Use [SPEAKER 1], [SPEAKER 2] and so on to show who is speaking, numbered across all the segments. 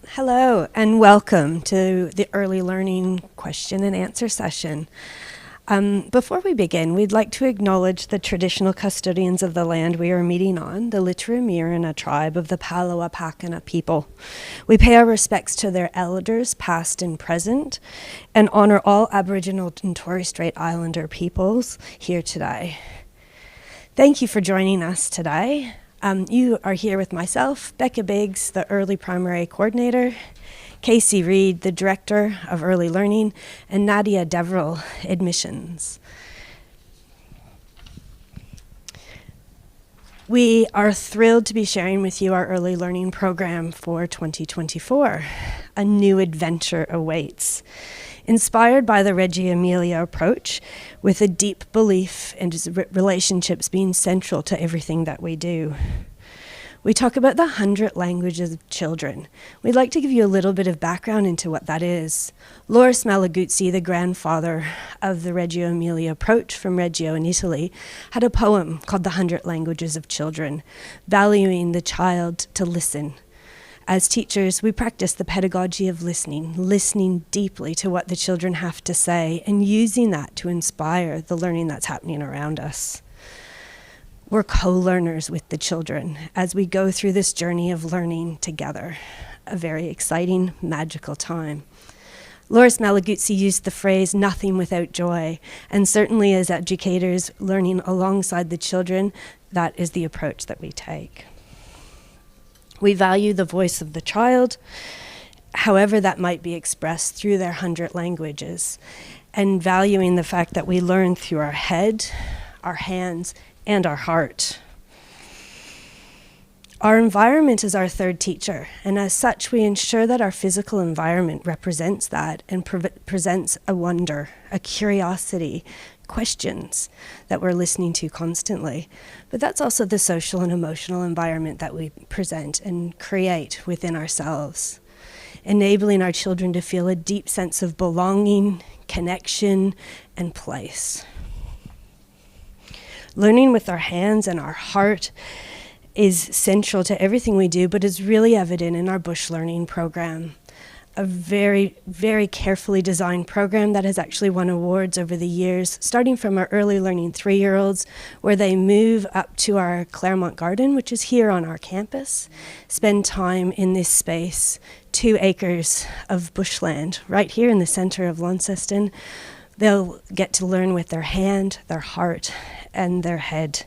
[SPEAKER 1] Hello and welcome to the early learning question and answer session. Before we begin, we'd like to acknowledge the traditional custodians of the land we are meeting on, the Literamirana tribe of the Palawa-Pakana people. We pay our respects to their elders, past and present, and honor all Aboriginal and Torres Strait Islander peoples here today. Thank you for joining us today. You are here with myself, Becca Biggs, the Early Primary Coordinator, Casey Reed, the Director of Early Learning, and Nadia Deverell, Admissions. We are thrilled to be sharing with you our Early Learning program for 2024. A new adventure awaits. Inspired by the Reggio Emilia approach, with a deep belief in relationships being central to everything that we do. We talk about the 100 languages of children. We'd like to give you a little bit of background into what that is. Loris Malaguzzi, the grandfather of the Reggio Emilia approach from Reggio in Italy, had a poem called The 100 Languages of Children, valuing the child to listen. As teachers, we practice the pedagogy of listening deeply to what the children have to say and using that to inspire the learning that's happening around us. We're co-learners with the children as we go through this journey of learning together. A very exciting, magical time. Loris Malaguzzi used the phrase, nothing without joy, and certainly as educators learning alongside the children, that is the approach that we take. We value the voice of the child, however that might be expressed through their 100 languages, and valuing the fact that we learn through our head, our hands, and our heart. Our environment is our third teacher, and as such, we ensure that our physical environment represents that and presents a wonder, a curiosity, questions that we're listening to constantly. But that's also the social and emotional environment that we present and create within ourselves, enabling our children to feel a deep sense of belonging, connection, and place. Learning with our hands and our heart is central to everything we do, but is really evident in our Bush Learning program. A very, very carefully designed program that has actually won awards over the years, starting from our early learning 3-year-olds, where they move up to our Claremont Garden, which is here on our campus, spend time in this space, 2 acres of bushland, right here in the center of Launceston. They'll get to learn with their hand, their heart, and their head.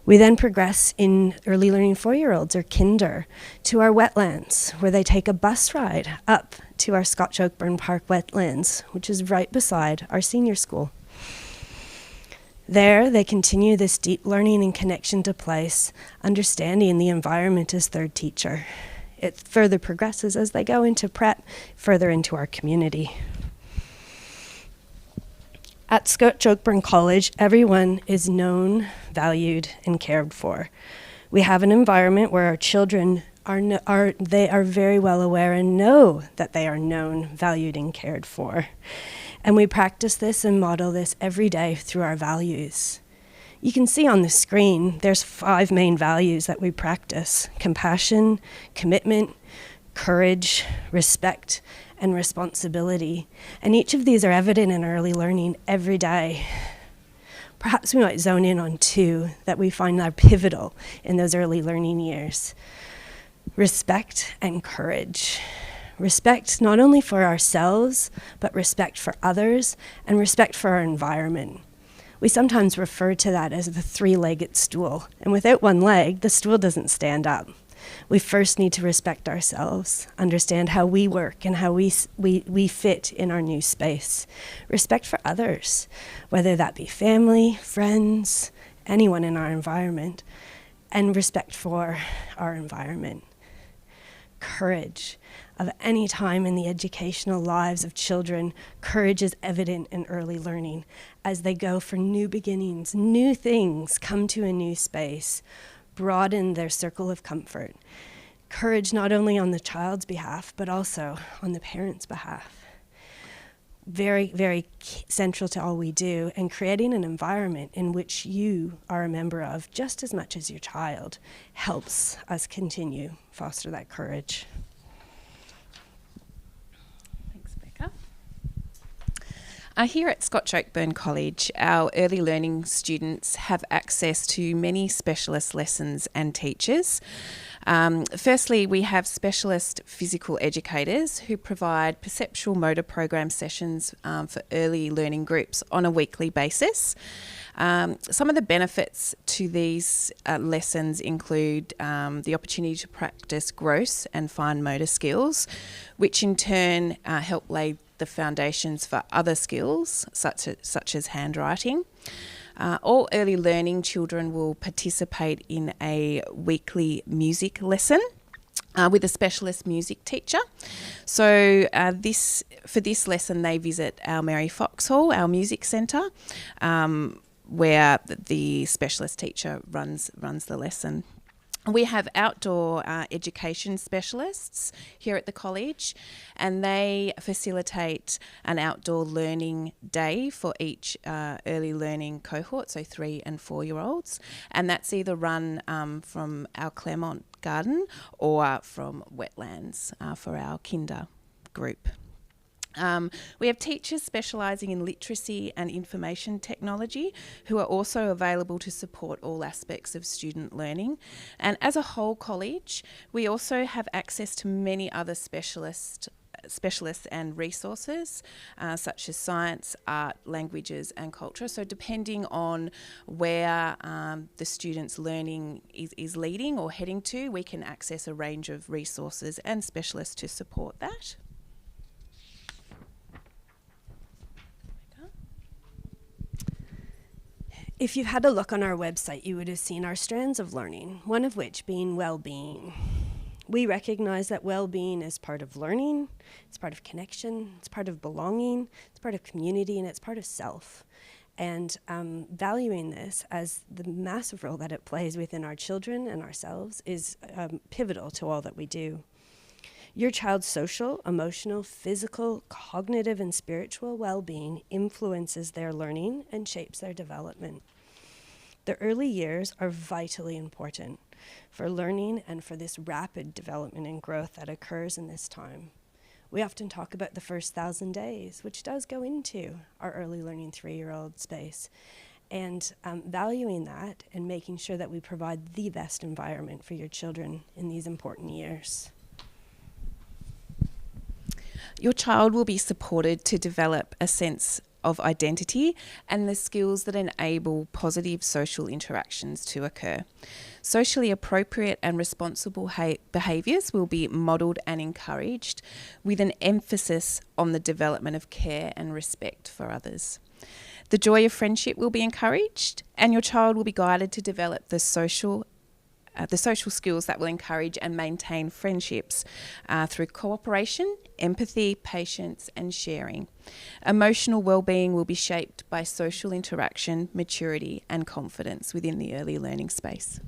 [SPEAKER 1] We then progress in early learning 4-year-olds or kinder to our wetlands, where they take a bus ride up to our Scotch Oakburn Park wetlands, which is right beside our senior school. There, they continue this deep learning and connection to place, understanding the environment as third teacher. It further progresses as they go into prep, further into our community. At Scotch Oakburn College, everyone is known, valued, and cared for. We have an environment where our children are very well aware and know that they are known, valued, and cared for. And we practice this and model this every day through our values. You can see on the screen, there's 5 main values that we practice: compassion, commitment, courage, respect, and responsibility. And each of these are evident in early learning every day. Perhaps we might zone in on 2 that we find are pivotal in those early learning years. Respect and courage. Respect not only for ourselves, but respect for others and respect for our environment. We sometimes refer to that as the 3-legged stool. And without one leg, the stool doesn't stand up. We first need to respect ourselves, understand how we work and how we fit in our new space. Respect for others, whether that be family, friends, anyone in our environment, and respect for our environment. Courage. Of any time in the educational lives of children, courage is evident in early learning as they go for new beginnings, new things, come to a new space, broaden their circle of comfort. Courage not only on the child's behalf, but also on the parent's behalf. Very, very central to all we do, and creating an environment in which you are a member of just as much as your child helps us continue foster that courage.
[SPEAKER 2] Here at Scotch Oakburn College, our early learning students have access to many specialist lessons and teachers. Firstly, we have specialist physical educators who provide perceptual motor program sessions for early learning groups on a weekly basis. Some of the benefits to these lessons include the opportunity to practice gross and fine motor skills, which in turn help lay the foundations for other skills such as handwriting. All early learning children will participate in a weekly music lesson with a specialist music teacher. So for this lesson, they visit our Mary Fox Hall, our music centre, where the specialist teacher runs the lesson. We have outdoor education specialists here at the college, and they facilitate an outdoor learning day for each early learning cohort, so 3 and 4 year olds, and that's either run from our Claremont garden or from wetlands for our kinder group. We have teachers specialising in literacy and information technology who are also available to support all aspects of student learning. And as a whole college, we also have access to many other specialists and resources such as science, art, languages and culture. So depending on where the student's learning is leading or heading to, we can access a range of resources and specialists to support that.
[SPEAKER 1] If you've had a look on our website, you would have seen our strands of learning, one of which being well-being. We recognize that well-being is part of learning, it's part of connection, it's part of belonging, it's part of community, and it's part of self. And valuing this as the massive role that it plays within our children and ourselves is pivotal to all that we do. Your child's social, emotional, physical, cognitive, and spiritual well-being influences their learning and shapes their development. The early years are vitally important for learning and for this rapid development and growth that occurs in this time. We often talk about the first 1,000 days, which does go into our early learning 3-year-old space, and valuing that and making sure that we provide the best environment for your children in these important years.
[SPEAKER 2] Your child will be supported to develop a sense of identity and the skills that enable positive social interactions to occur. Socially appropriate and responsible behaviours will be modelled and encouraged with an emphasis on the development of care and respect for others. The joy of friendship will be encouraged, and your child will be guided to develop the social skills that will encourage and maintain friendships through cooperation, empathy, patience and sharing. Emotional well-being will be shaped by social interaction, maturity and confidence within the early learning space.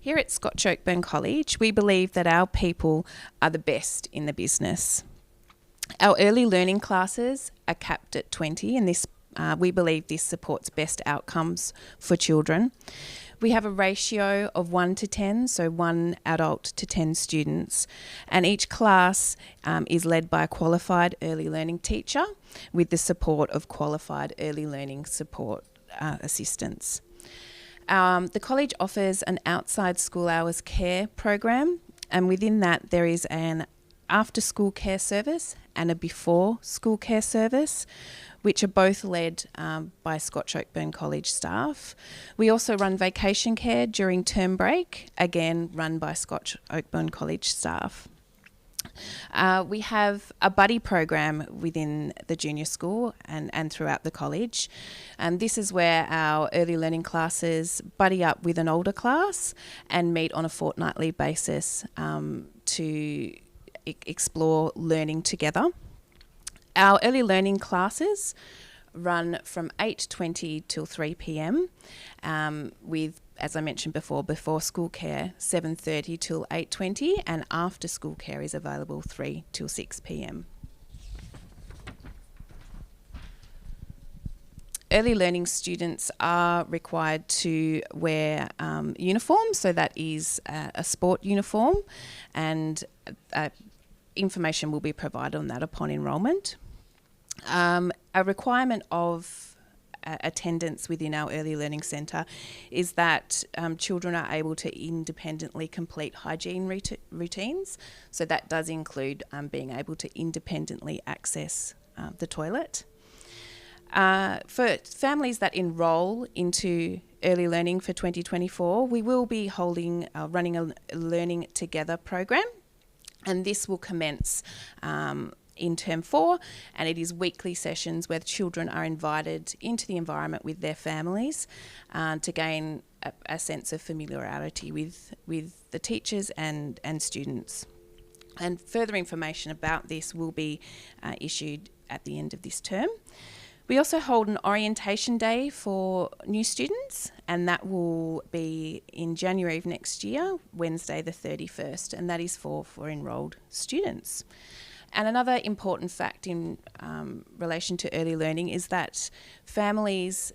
[SPEAKER 2] Here at Scotch Oakburn College, we believe that our people are the best in the business. Our early learning classes are capped at 20, and we believe this supports best outcomes for children. We have a ratio of 1 to 10, so 1 adult to 10 students, and each class is led by a qualified early learning teacher with the support of qualified early learning support assistants. The college offers an outside school hours care program, and within that there is an after school care service and a before school care service, which are both led by Scotch Oakburn College staff. We also run vacation care during term break, again run by Scotch Oakburn College staff. We have a buddy program within the junior school and throughout the college. And this is where our early learning classes buddy up with an older class and meet on a fortnightly basis to explore learning together. Our early learning classes run from 8:20 till 3 p.m. With, as I mentioned before school care 7:30 till 8:20, and after school care is available 3 till 6 p.m. Early learning students are required to wear uniform, so that is a sport uniform and information will be provided on that upon enrolment. A requirement of attendance within our early learning centre is that children are able to independently complete hygiene routines. So that does include being able to independently access the toilet. For families that enrol into early learning for 2024, we will be running a Learning Together program, and this will commence in Term 4, and it is weekly sessions where children are invited into the environment with their families to gain a sense of familiarity with the teachers and students. And further information about this will be issued at the end of this term. We also hold an orientation day for new students, and that will be in January of next year, Wednesday the 31st, and that is for enrolled students. And another important fact in relation to early learning is that families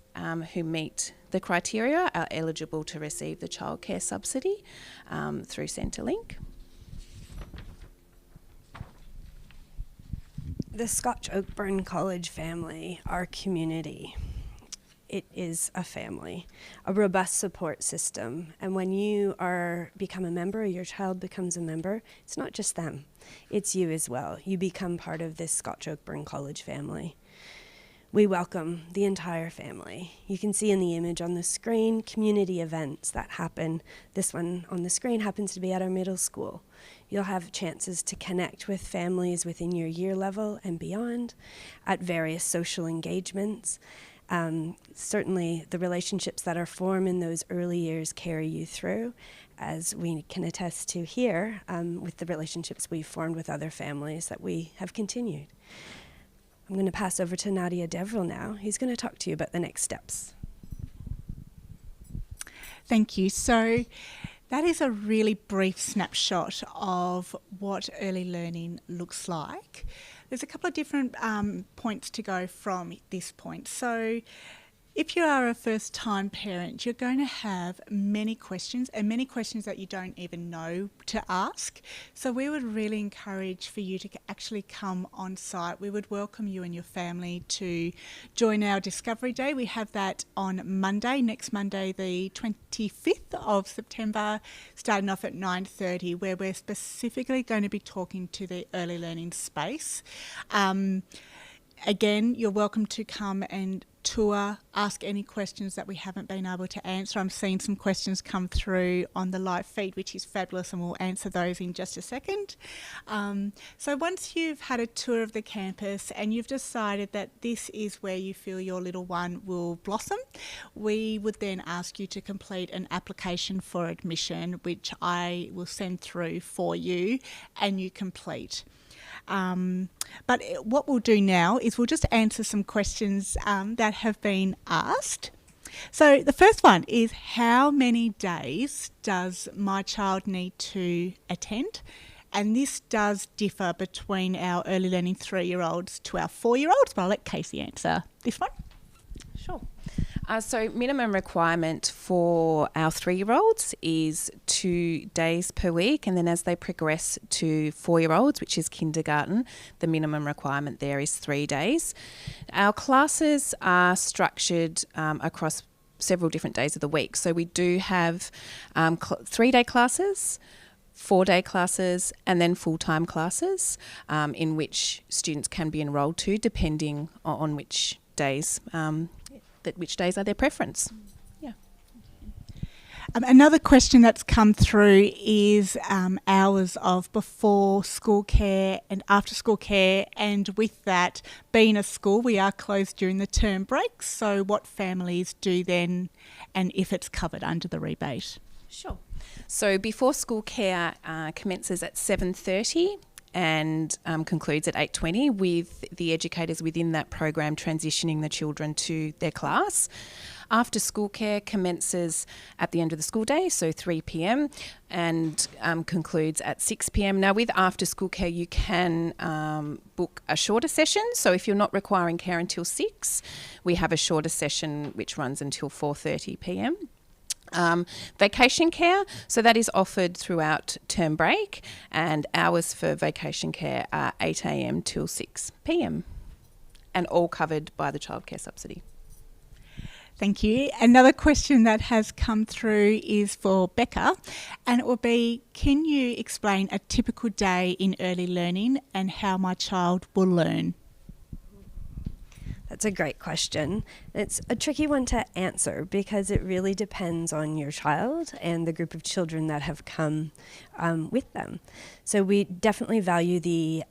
[SPEAKER 2] who meet the criteria are eligible to receive the childcare subsidy through Centrelink.
[SPEAKER 1] The Scotch Oakburn College family, our community, it is a family, a robust support system. And when you become a member, or your child becomes a member, it's not just them, it's you as well. You become part of this Scotch Oakburn College family. We welcome the entire family. You can see in the image on the screen community events that happen. This one on the screen happens to be at our middle school. You'll have chances to connect with families within your year level and beyond at various social engagements. Certainly the relationships that are formed in those early years carry you through, as we can attest to here with the relationships we've formed with other families that we have continued. I'm going to pass over to Nadia Devril now. He's going to talk to you about the next steps.
[SPEAKER 3] Thank you. So that is a really brief snapshot of what early learning looks like. There's a couple of different points to go from this point. So if you are a first-time parent, you're going to have many questions, and many questions that you don't even know to ask. So we would really encourage for you to actually come on site. We would welcome you and your family to join our Discovery Day. We have that on Monday, next Monday, the 25th of September, starting off at 9:30, where we're specifically going to be talking to the early learning space. Again, you're welcome to come and tour, ask any questions that we haven't been able to answer. I'm seeing some questions come through on the live feed, which is fabulous, and we'll answer those in just a second. So once you've had a tour of the campus and you've decided that this is where you feel your little one will blossom, we would then ask you to complete an application for admission, which I will send through for you and you complete. But what we'll do now is we'll just answer some questions that have been asked. So the first one is, how many days does my child need to attend? And this does differ between our early learning 3-year-olds to our 4-year-olds, but I'll let Casey answer this one.
[SPEAKER 2] Sure. So minimum requirement for our 3-year-olds is 2 days per week, and then as they progress to 4-year-olds, which is kindergarten, the minimum requirement there is 3 days. Our classes are structured across several different days of the week. So we do have 3-day classes, 4-day classes, and then full-time classes in which students can be enrolled to, depending on which days which days are their preference. Yeah.
[SPEAKER 3] Another question that's come through is hours of before school care and after school care, and with that being a school, we are closed during the term breaks, so what families do then, and if it's covered under the rebate?
[SPEAKER 2] Sure. So before school care commences at 7:30 and concludes at 8:20, with the educators within that program transitioning the children to their class. After school care commences at the end of the school day, so 3 p.m, and concludes at 6 p.m. Now, with after school care, you can book a shorter session. So if you're not requiring care until 6, we have a shorter session which runs until 4:30 p.m. Vacation care, so that is offered throughout term break, and hours for vacation care are 8 a.m. till 6 p.m. and all covered by the childcare subsidy.
[SPEAKER 3] Thank you. Another question that has come through is for Becca, and it will be, can you explain a typical day in early learning and how my child will learn?
[SPEAKER 1] That's a great question. It's a tricky one to answer because it really depends on your child and the group of children that have come with them. So we definitely value the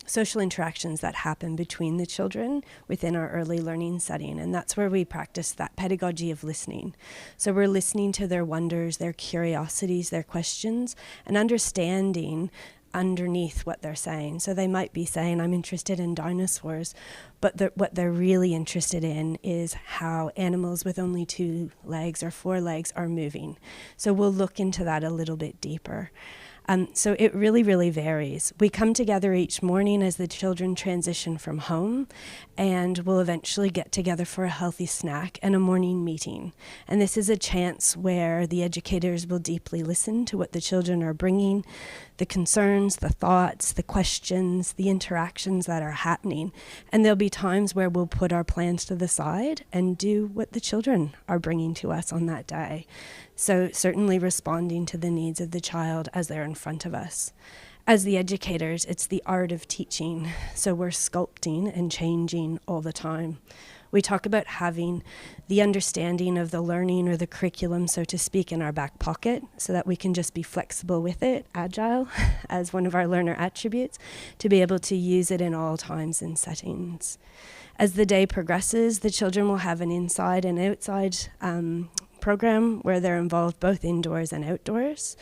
[SPEAKER 1] social interactions that happen between the children within our early learning setting, and that's where we practice that pedagogy of listening. So we're listening to their wonders, their curiosities, their questions, and understanding underneath what they're saying. So they might be saying, I'm interested in dinosaurs, but what they're really interested in is how animals with only 2 legs or 4 legs are moving. So we'll look into that a little bit deeper. So it really, really varies. We come together each morning as the children transition from home, and we'll eventually get together for a healthy snack and a morning meeting. And this is a chance where the educators will deeply listen to what the children are bringing, the concerns, the thoughts, the questions, the interactions that are happening. And there'll be times where we'll put our plans to the side and do what the children are bringing to us on that day. So certainly responding to the needs of the child as they're in front of us. As the educators, it's the art of teaching, so we're sculpting and changing all the time. We talk about having the understanding of the learning or the curriculum, so to speak, in our back pocket so that we can just be flexible with it, agile, as one of our learner attributes, to be able to use it in all times and settings. As the day progresses, the children will have an inside and outside program where they're involved both indoors and outdoors.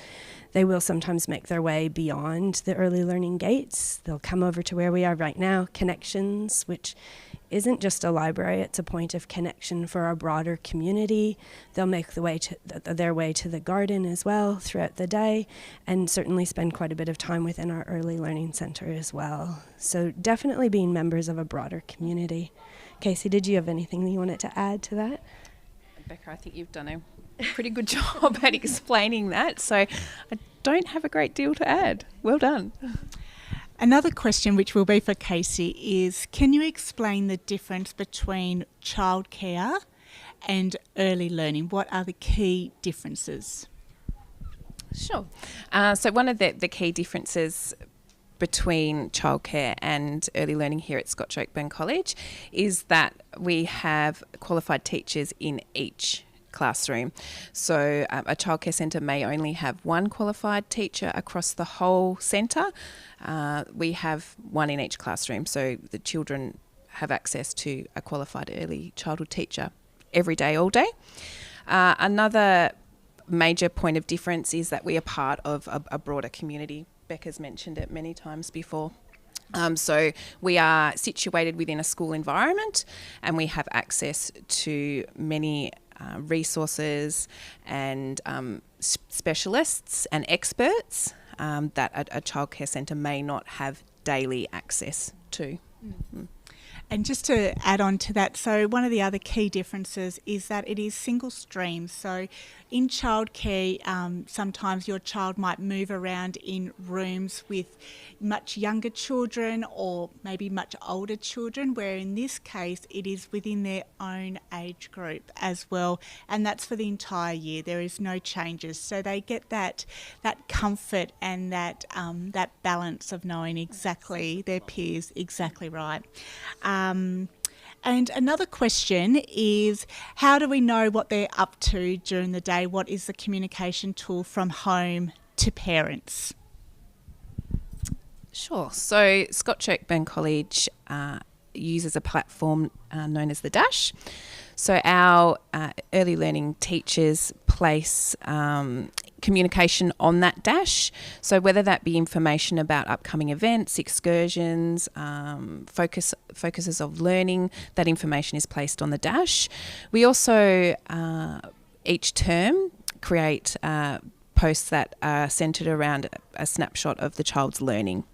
[SPEAKER 1] They will sometimes make their way beyond the early learning gates. They'll come over to where we are right now, Connections, which isn't just a library, it's a point of connection for our broader community. They'll make their way to the garden as well throughout the day, and certainly spend quite a bit of time within our early learning center as well. So definitely being members of a broader community. Casey, did you have anything that you wanted to add to that?
[SPEAKER 2] Becca, I think you've done a pretty good job at explaining that, so I don't have a great deal to add. Well done.
[SPEAKER 3] Another question, which will be for Casey, is can you explain the difference between childcare and early learning? What are the key differences?
[SPEAKER 2] Sure. So one of the key differences between childcare and early learning here at Scotch Oakburn College is that we have qualified teachers in each classroom. So a childcare centre may only have one qualified teacher across the whole centre. We have one in each classroom, so the children have access to a qualified early childhood teacher every day, all day. Another major point of difference is that we are part of a broader community. Becca's mentioned it many times before. So we are situated within a school environment, and we have access to many resources and specialists and experts that a childcare centre may not have daily access to. Mm-hmm.
[SPEAKER 3] And just to add on to that, so one of the other key differences is that it is single stream. So in childcare, sometimes your child might move around in rooms with much younger children or maybe much older children, where in this case it is within their own age group as well, and that's for the entire year. There is no changes, so they get that comfort and that balance of knowing exactly their peers exactly right. And another question is, how do we know what they're up to during the day? What is the communication tool from home to parents?
[SPEAKER 2] Sure. So Scotch Oakburn College uses a platform known as the Dash. So our early learning teachers place communication on that Dash. So whether that be information about upcoming events, excursions, focuses of learning, that information is placed on the Dash. We also, each term, create posts that are centred around a snapshot of the child's learning.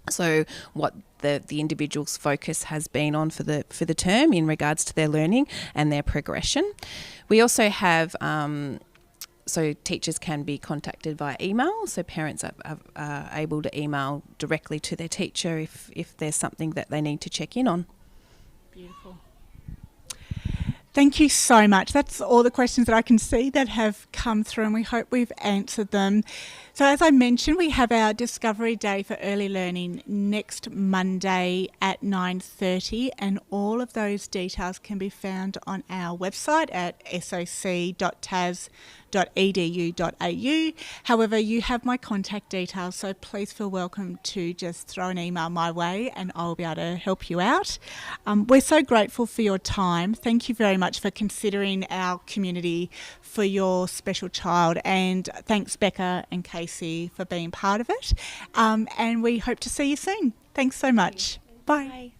[SPEAKER 2] So what the individual's focus has been on for the term in regards to their learning and their progression. We also have So teachers can be contacted via email, so parents are able to email directly to their teacher if there's something that they need to check in on.
[SPEAKER 3] Beautiful. Thank you so much. That's all the questions that I can see that have come through, and we hope we've answered them. So as I mentioned, we have our Discovery Day for Early Learning next Monday at 9:30, and all of those details can be found on our website at soc.tas.edu.au. However, you have my contact details, so please feel welcome to just throw an email my way and I'll be able to help you out. We're so grateful for your time. Thank you very much for considering our community for your special child, and thanks Becca and Casey for being part of it. And we hope to see you soon. Thanks so much. Bye.